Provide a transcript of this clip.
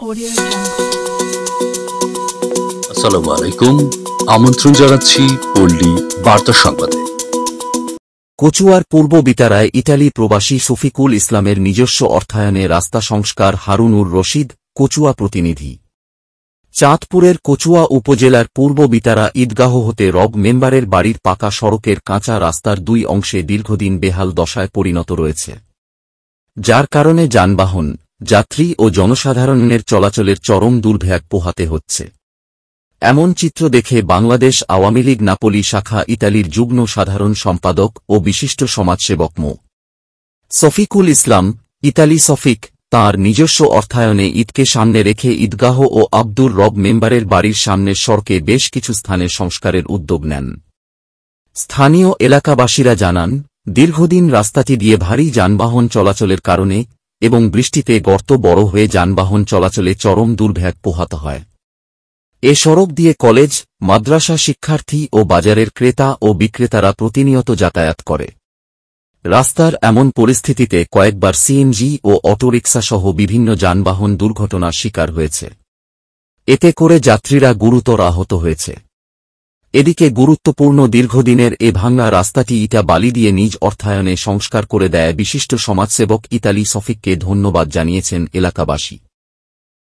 Audio Jungle. আসসালামু আলাইকুম, আমন্ত্রণ জানাচ্ছি পল্লী বার্তা সংবাদে। কচুয়ার পূর্ব বিতারায় ইটালি প্রবাসী শফিকুল ইসলামের নিজস্ব অর্থায়নে রাস্তা সংস্কার। হারুনুর রশিদ, কচুয়া প্রতিনিধি। চাঁদপুরের কচুয়া উপজেলার পূর্ব বিতারা ঈদগাহ হতে রব মেম্বারের বাড়ির পাকা সড়কের কাঁচা রাস্তার দুই অংশে দীর্ঘদিন বেহাল দশায় পরিণত রয়েছে, যার কারণে যানবাহন, যাত্রী ও জনসাধারণের চলাচলের চরম দুর্ভোগ পোহাতে হচ্ছে। এমন চিত্র দেখে বাংলাদেশ আওয়ামী লীগ নাপোলি শাখা ইতালির যুগ্ম সাধারণ সম্পাদক ও বিশিষ্ট সমাজসেবক মো. শফিকুল ইসলাম, ইতালি শফিক, তাঁর নিজস্ব অর্থায়নে ঈদকে সামনে রেখে ঈদগাহ ও আব্দুর রব মেম্বারের বাড়ির সামনের সড়কে বেশ কিছু স্থানে সংস্কারের উদ্যোগ নেন। স্থানীয় এলাকাবাসীরা জানান, দীর্ঘদিন রাস্তাটি দিয়ে ভারী যানবাহন চলাচলের কারণে এবং বৃষ্টিতে গর্ত বড় হয়ে যানবাহন চলাচলে চরম দুর্ভোগ পোহাতে হয়। এ সড়ক দিয়ে কলেজ, মাদ্রাসা শিক্ষার্থী ও বাজারের ক্রেতা ও বিক্রেতারা প্রতিনিয়ত যাতায়াত করে। রাস্তার এমন পরিস্থিতিতে কয়েকবার সিএনজি ও অটোরিকশাসহ বিভিন্ন যানবাহন দুর্ঘটনার শিকার হয়েছে। এতে করে যাত্রীরা গুরুতর আহত হয়েছে। এদিকে গুরুত্বপূর্ণ দীর্ঘদিনের এ ভাঙা রাস্তাটি ইটা বালি দিয়ে নিজ অর্থায়নে সংস্কার করে দেয় বিশিষ্ট সমাজসেবক ইতালি শফিককে ধন্যবাদ জানিয়েছেন এলাকাবাসী।